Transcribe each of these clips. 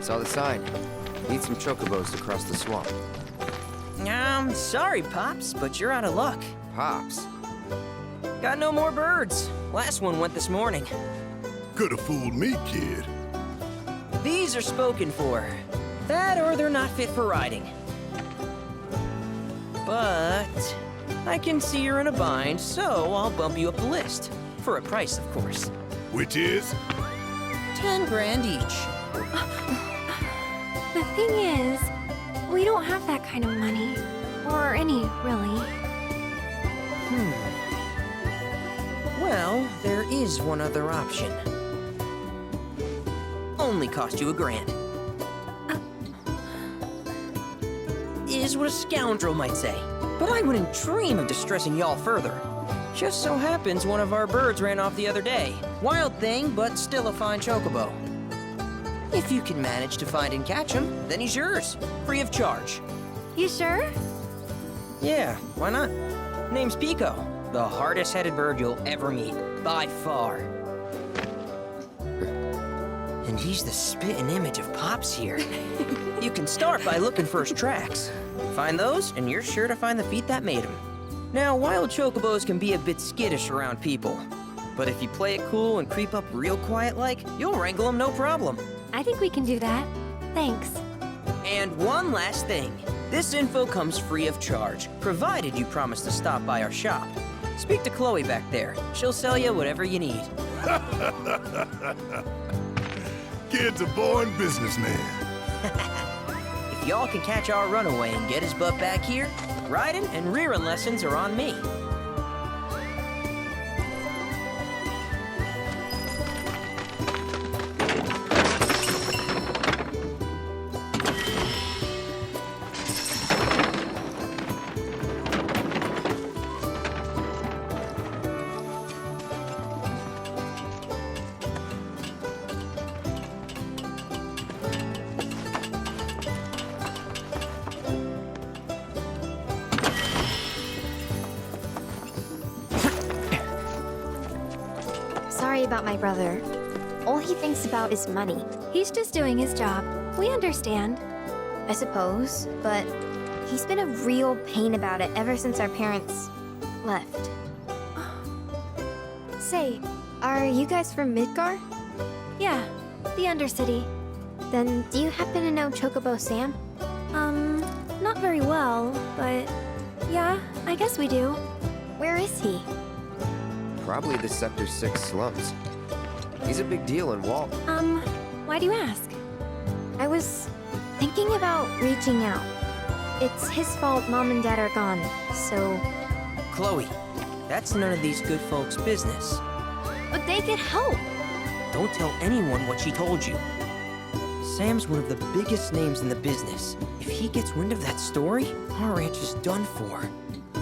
Saw the sign. Need some chocobos to cross the swamp. Sorry, Pops, but you're out of luck. Pops? Got no more birds. Last one went this morning. Could've fooled me, kid. These are spoken for. That or they're not fit for riding. But I can see you're in a bind, so I'll bump you up the list. For a price, of course. Which is? 10 grand each. The thing is, we don't have that kind of money. Or any, really. Well, there is one other option. Only cost you $1,000. Is what a scoundrel might say. But I wouldn't dream of distressing y'all further. Just so happens one of our birds ran off the other day. Wild thing, but still a fine chocobo. If you can manage to find and catch him, then he's yours. Free of charge. You sure? Yeah, why not? Name's Pico. The hardest-headed bird you'll ever meet. By far. And he's the spitting image of Pops here. You can start by looking for his tracks. Find those, and you're sure to find the feet that made him. Now, wild chocobos can be a bit skittish around people. But if you play it cool and creep up real quiet-like, you'll wrangle them no problem. I think we can do that. Thanks. And one last thing. This info comes free of charge, provided you promise to stop by our shop. Speak to Chloe back there. She'll sell you whatever you need. Kid's a born businessman. If y'all can catch our runaway and get his butt back here, riding and rearing lessons are on me. Sorry about my brother. All he thinks about is money. He's just doing his job. We understand. I suppose, but he's been a real pain about it ever since our parents left. Say, are you guys from Midgar? Yeah, the Undercity. Then do you happen to know Chocobo Sam? Not very well, but yeah, I guess we do. Where is he? Probably the Sector 6 slums. He's a big deal in Walt. Why do you ask? I was thinking about reaching out. It's his fault Mom and Dad are gone, so... Chloe, that's none of these good folks' business. But they could help! Don't tell anyone what she told you. Sam's one of the biggest names in the business. If he gets wind of that story, our ranch is done for.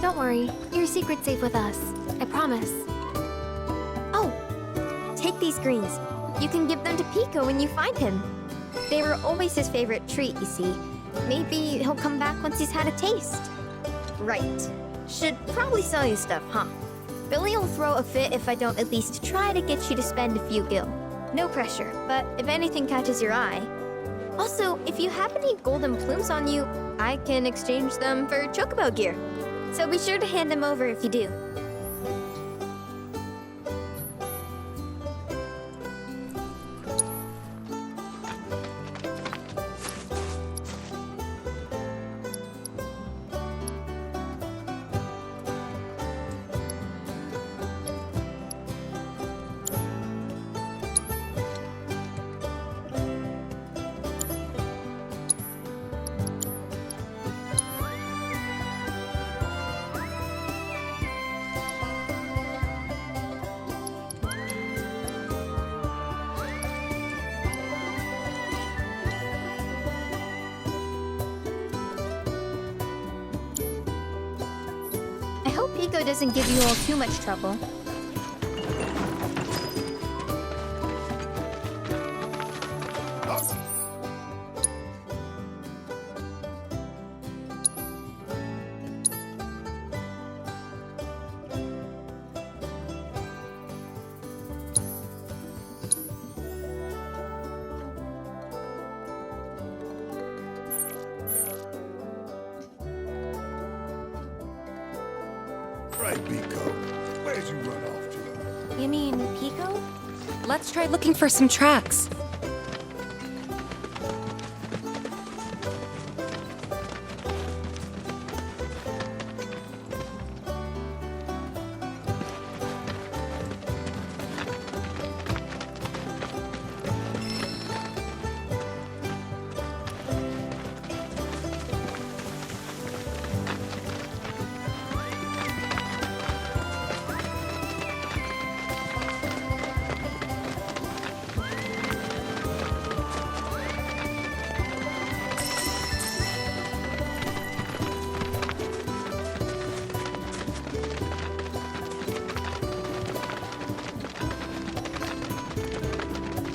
Don't worry, your secret's safe with us. I promise. Oh, take these greens. You can give them to Pico when you find him. They were always his favorite treat, you see. Maybe he'll come back once he's had a taste. Right. Should probably sell you stuff, huh? Billy'll throw a fit if I don't at least try to get you to spend a few gil. No pressure, but if anything catches your eye. Also, if you have any golden plumes on you, I can exchange them for chocobo gear. So be sure to hand them over if you do. I hope Pico doesn't give you all too much trouble. Right, Pico. Where'd you run off to? You mean Pico? Let's try looking for some tracks.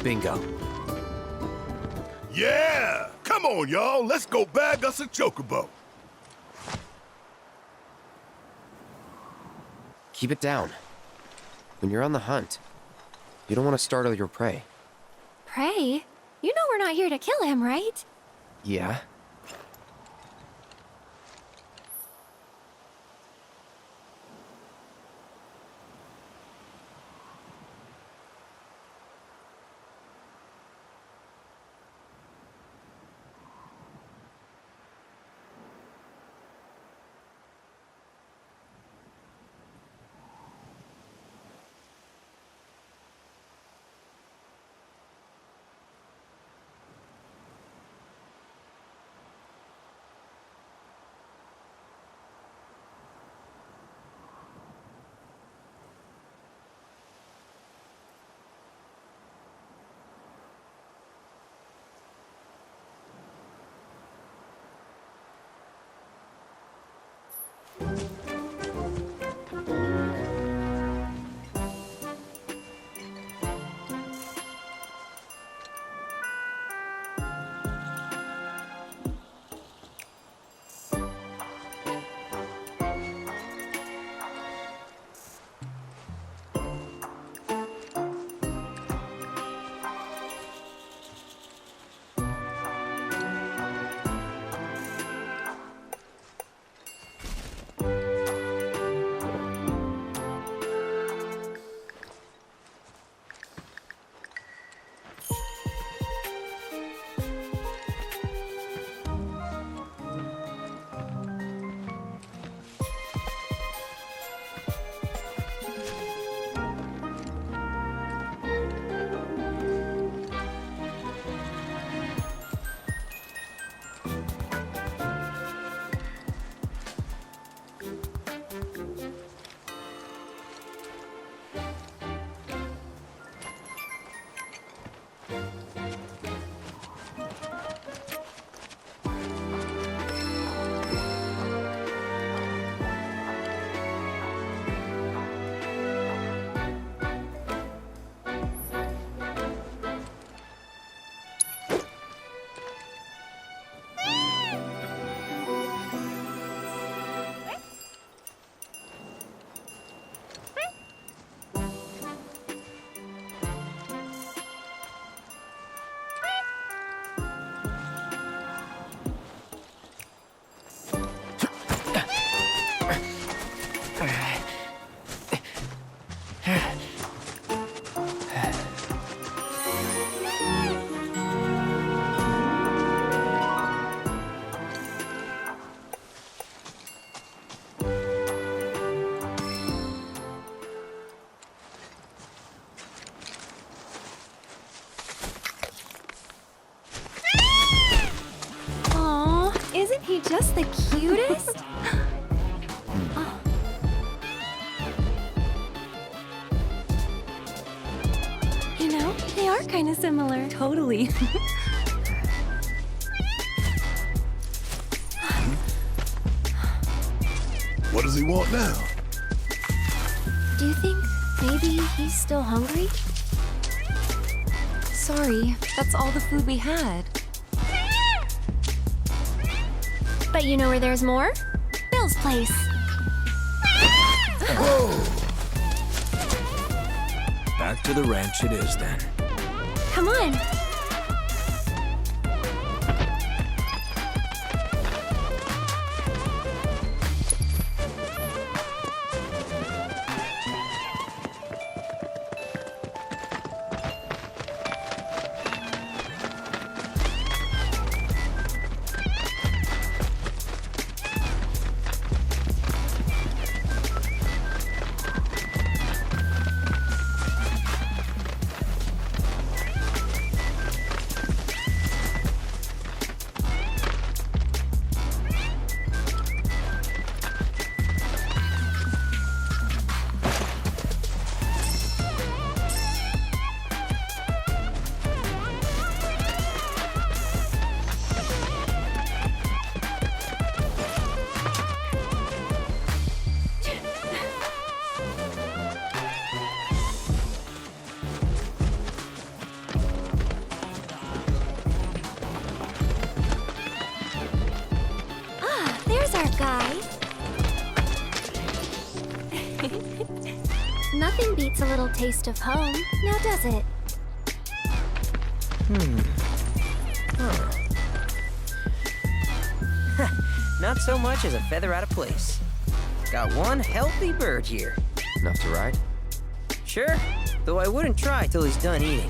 Bingo. Yeah! Come on, y'all. Let's go bag us a chocobo. Keep it down. When you're on the hunt, you don't want to startle your prey. Prey? You know we're not here to kill him, right? Yeah? Isn't he just the cutest? Oh. You know, they are kind of similar. Totally. What does he want now? Do you think maybe he's still hungry? Sorry, that's all the food we had. But you know where there's more? Bill's place. Whoa! Back to the ranch it is then. Come on. smart guy. Nothing beats a little taste of home, now does it? Not so much as a feather out of place. Got one healthy bird here. Enough to ride? Sure, though I wouldn't try till he's done eating.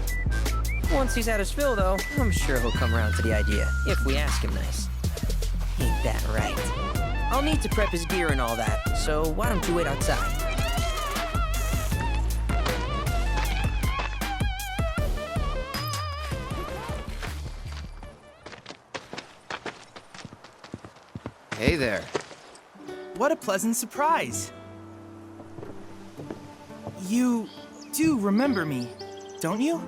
Once he's had his fill, though, I'm sure he'll come around to the idea, if we ask him nice. Ain't that right? I'll need to prep his gear and all that, so why don't you wait outside? Hey there. What a pleasant surprise. You do remember me, don't you?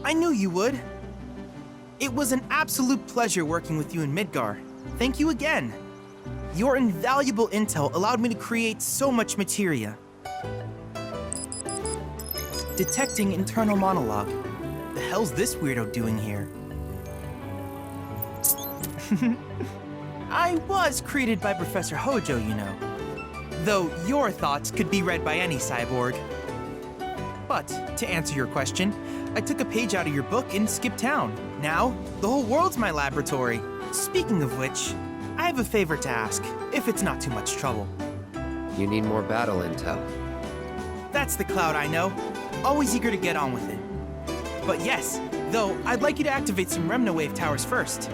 I knew you would. It was an absolute pleasure working with you in Midgar. Thank you again. Your invaluable intel allowed me to create so much materia. Detecting internal monologue. The hell's this weirdo doing here? I was created by Professor Hojo, you know. Though your thoughts could be read by any cyborg. But, to answer your question, I took a page out of your book and skipped town. Now, the whole world's my laboratory. Speaking of which, I have a favor to ask, if it's not too much trouble. You need more battle intel. That's the Cloud I know. Always eager to get on with it. But yes, though, I'd like you to activate some Remnawave towers first.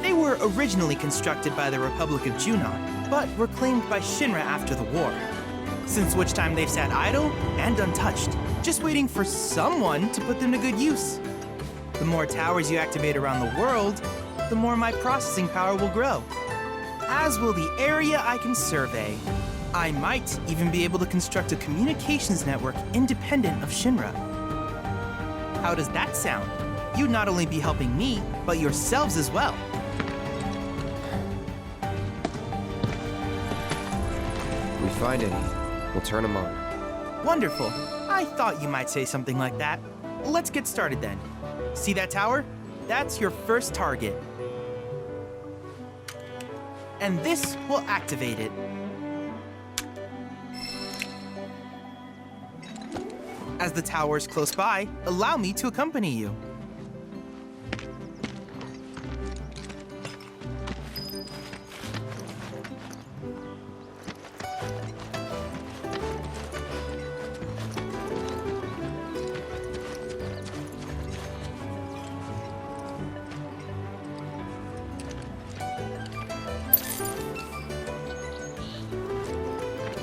They were originally constructed by the Republic of Junon, but were claimed by Shinra after the war. Since which time they've sat idle and untouched, just waiting for someone to put them to good use. The more towers you activate around the world, the more my processing power will grow. As will the area I can survey. I might even be able to construct a communications network independent of Shinra. How does that sound? You'd not only be helping me, but yourselves as well. We find any, we'll turn them on. Wonderful. I thought you might say something like that. Let's get started then. See that tower? That's your first target. And this will activate it. As the tower is close by, allow me to accompany you.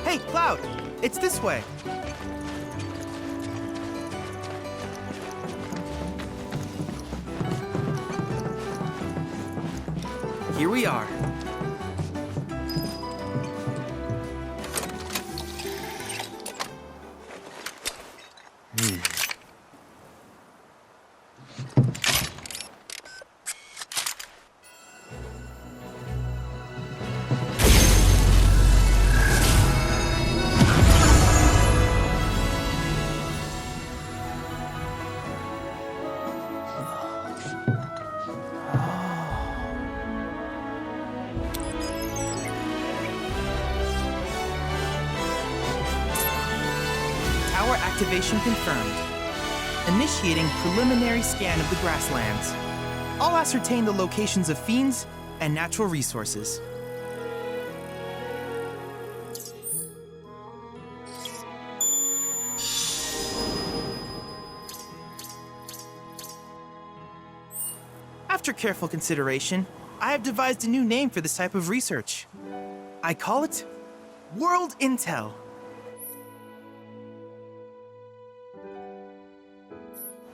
Hey, Cloud! It's this way. Here we are. Tower activation confirmed. Initiating preliminary scan of the grasslands. I'll ascertain the locations of fiends and natural resources. After careful consideration, I have devised a new name for this type of research. I call it World Intel.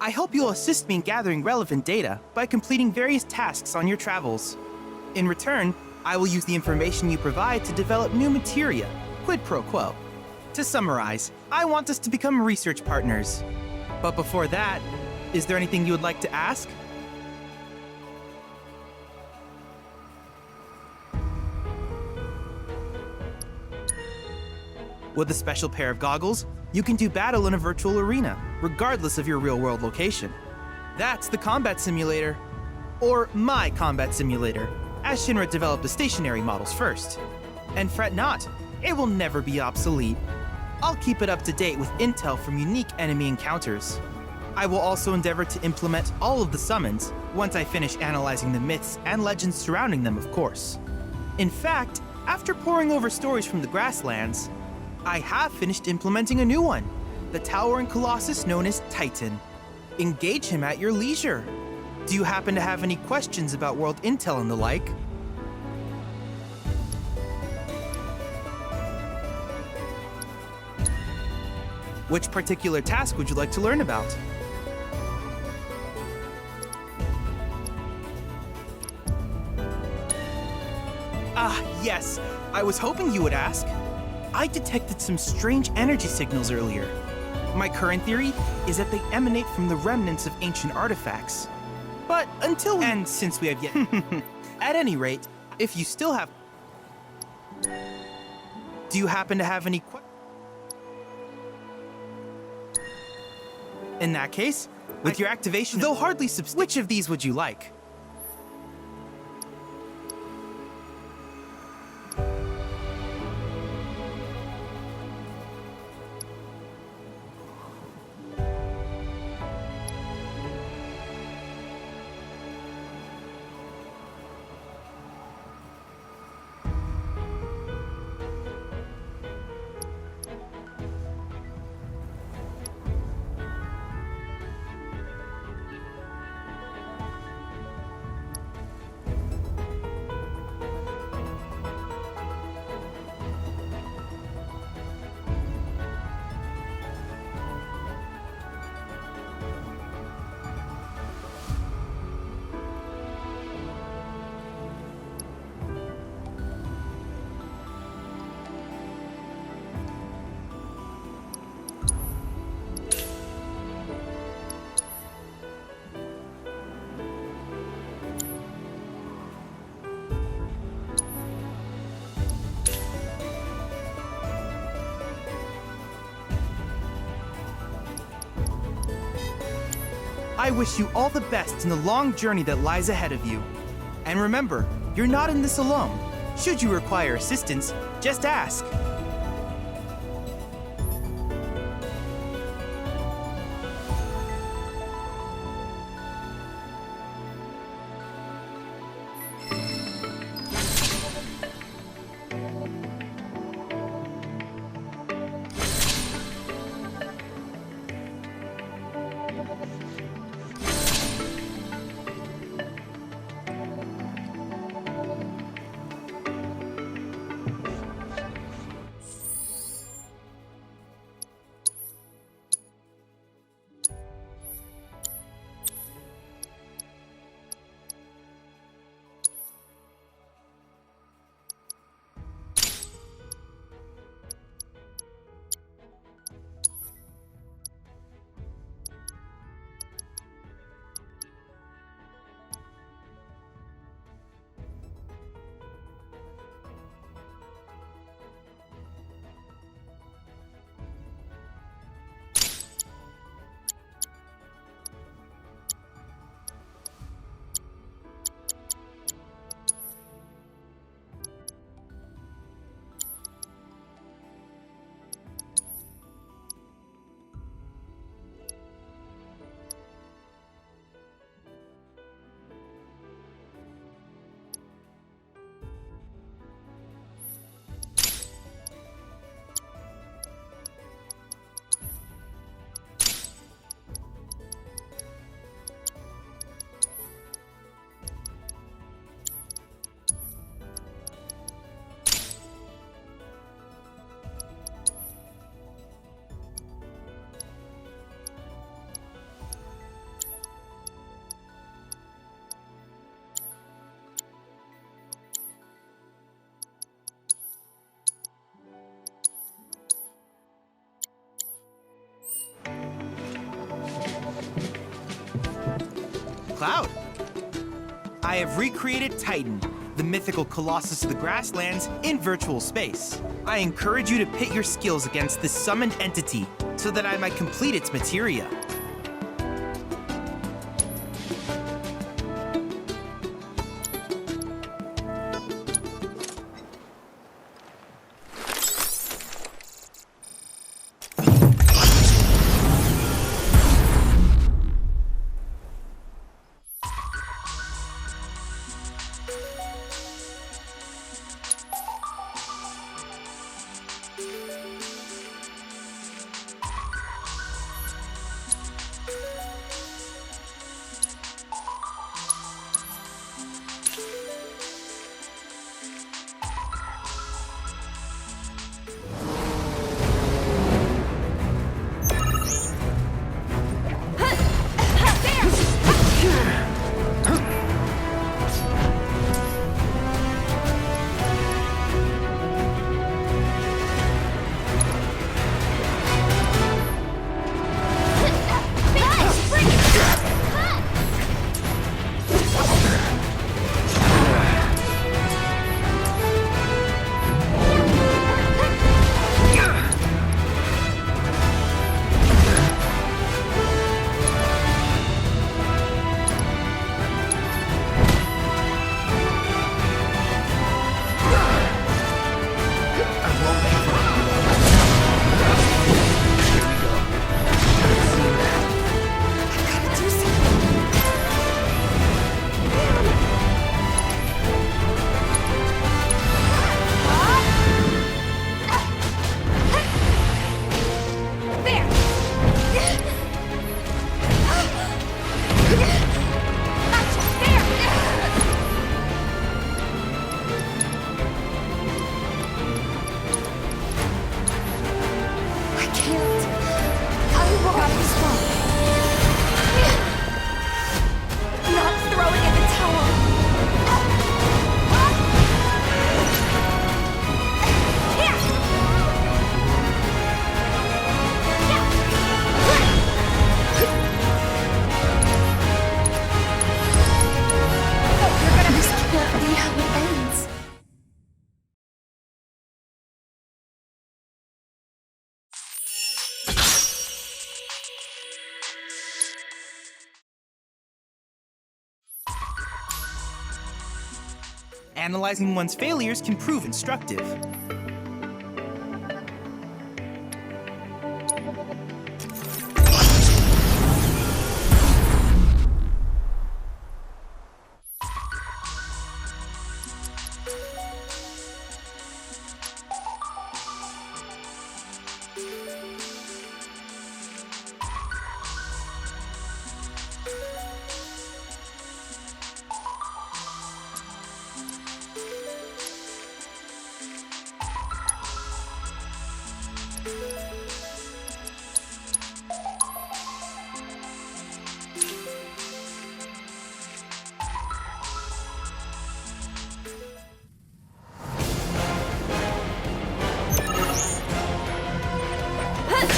I hope you'll assist me in gathering relevant data by completing various tasks on your travels. In return, I will use the information you provide to develop new materia, quid pro quo. To summarize, I want us to become research partners. But before that, is there anything you would like to ask? With a special pair of goggles, you can do battle in a virtual arena, regardless of your real-world location. That's the combat simulator. Or my combat simulator, as Shinra developed the stationary models first. And fret not, it will never be obsolete. I'll keep it up to date with intel from unique enemy encounters. I will also endeavor to implement all of the summons once I finish analyzing the myths and legends surrounding them, of course. In fact, after poring over stories from the Grasslands, I have finished implementing a new one, the towering colossus known as Titan. Engage him at your leisure. Do you happen to have any questions about world intel and the like? Which particular task would you like to learn about? Ah, yes. I was hoping you would ask. I detected some strange energy signals earlier. My current theory is that they emanate from the remnants of ancient artifacts. But until we... And since we have yet... At any rate, if you still have... Do you happen to have any In that case, with your activation, though hardly which of these would you like? I wish you all the best in the long journey that lies ahead of you. And remember, you're not in this alone. Should you require assistance, just ask. Cloud. I have recreated Titan, the mythical colossus of the Grasslands, in virtual space. I encourage you to pit your skills against this summoned entity so that I might complete its materia. Analyzing one's failures can prove instructive.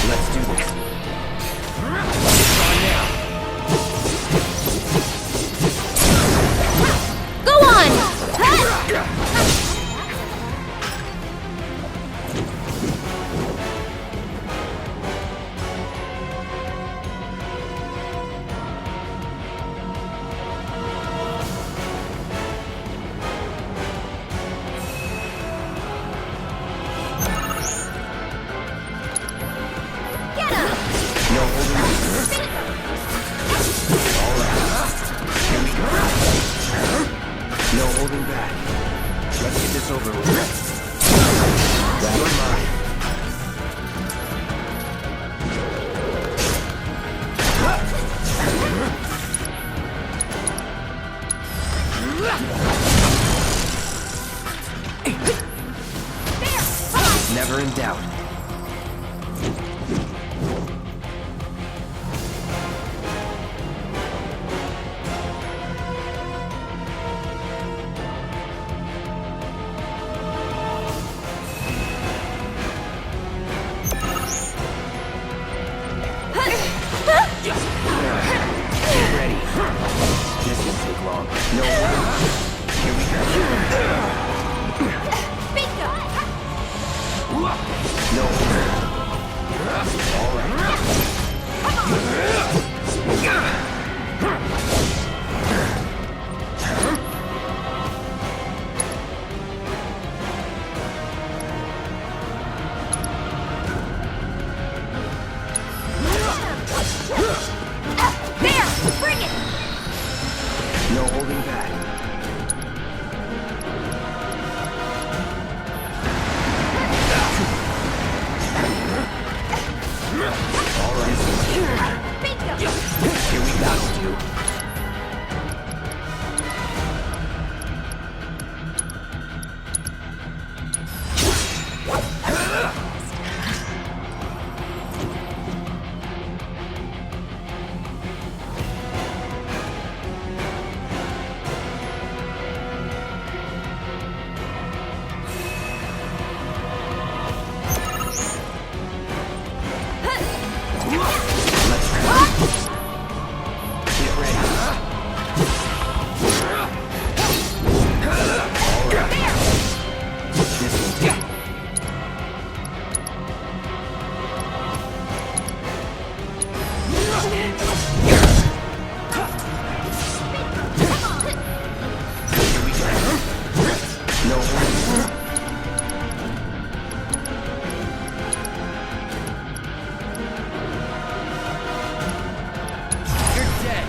Let's do this. Go on! Get him! No holding back. All right. Here we go. No holding back. Let's get this over with. That's mine. Never in doubt. Get ready. This won't take long. No way. Here we go. Bingo! No way. All right. There! Bring it! No holding back. All right. Bingo! Here we go, Stu. Let's go. Get ready. All right. This will take. Here we go. No holding. You're dead.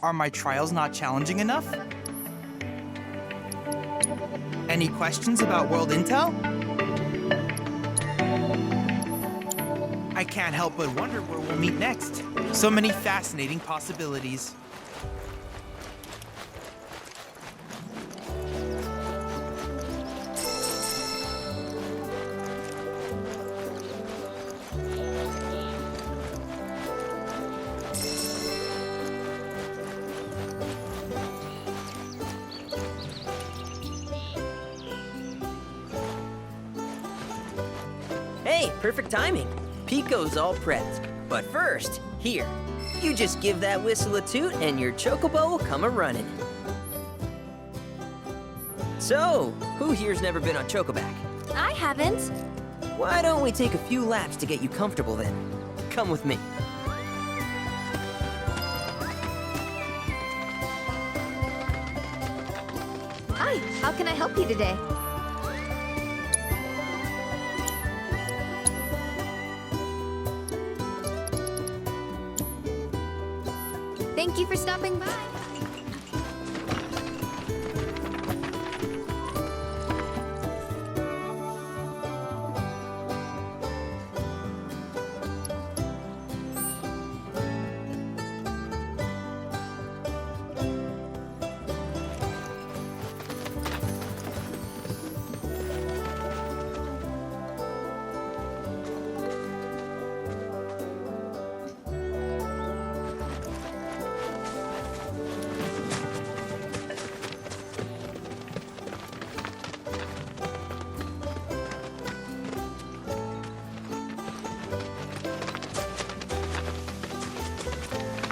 Are my trials not challenging enough? Any questions about world intel? I can't help but wonder where we'll meet next. So many fascinating possibilities. Hey, perfect timing. Pico's all prepped. But first, here. You just give that whistle a toot and your chocobo will come a-running. So, who here's never been on Chocoback? I haven't. Why don't we take a few laps to get you comfortable then? Come with me. Hi, how can I help you today? Thank you for stopping by.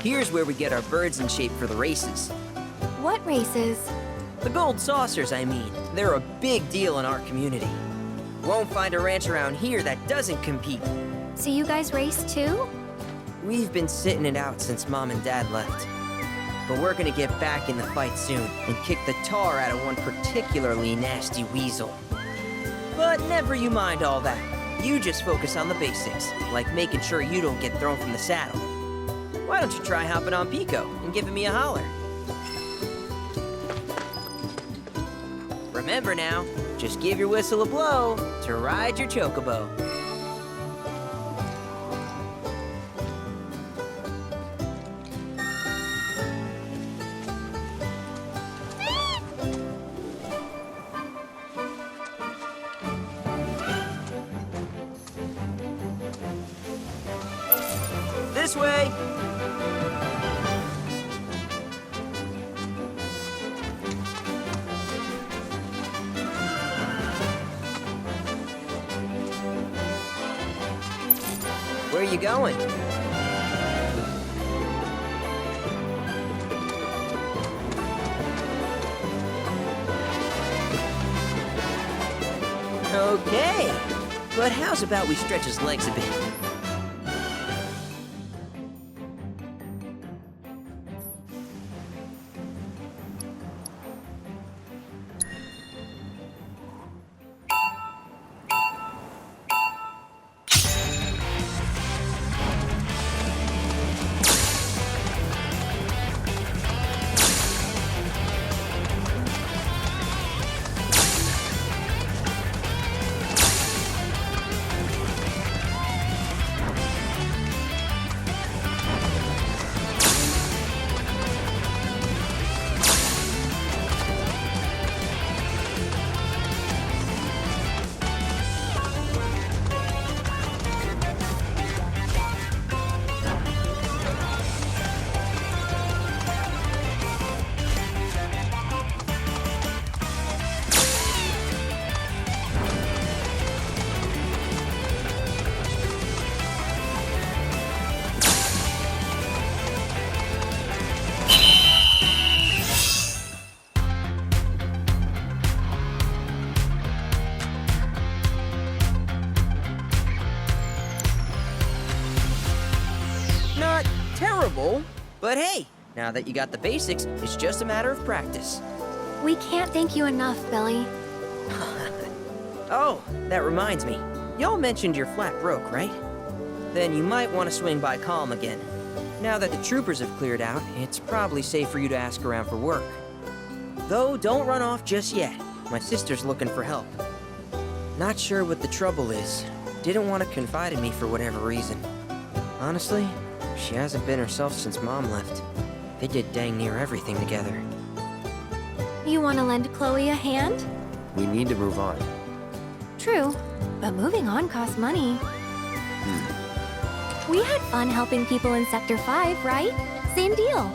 Here's where we get our birds in shape for the races. What races? The gold saucers, I mean. They're a big deal in our community. Won't find a ranch around here that doesn't compete. So you guys race too? We've been sitting it out since Mom and Dad left. But we're gonna get back in the fight soon and kick the tar out of one particularly nasty weasel. But never you mind all that. You just focus on the basics, like making sure you don't get thrown from the saddle. Why don't you try hopping on Pico and giving me a holler? Remember now, just give your whistle a blow to ride your chocobo. This way! Where are you going? Okay, but how's about we stretch his legs a bit? Not terrible, but hey, now that you got the basics, it's just a matter of practice. We can't thank you enough, Billy. Oh, that reminds me. Y'all mentioned your flat broke, right? Then you might want to swing by Calm again. Now that the troopers have cleared out, it's probably safe for you to ask around for work. Though, don't run off just yet. My sister's looking for help. Not sure what the trouble is. Didn't want to confide in me for whatever reason. Honestly, she hasn't been herself since Mom left. They did dang near everything together. You want to lend Chloe a hand? We need to move on. True, but moving on costs money. We had fun helping people in Sector 5, right? Same deal.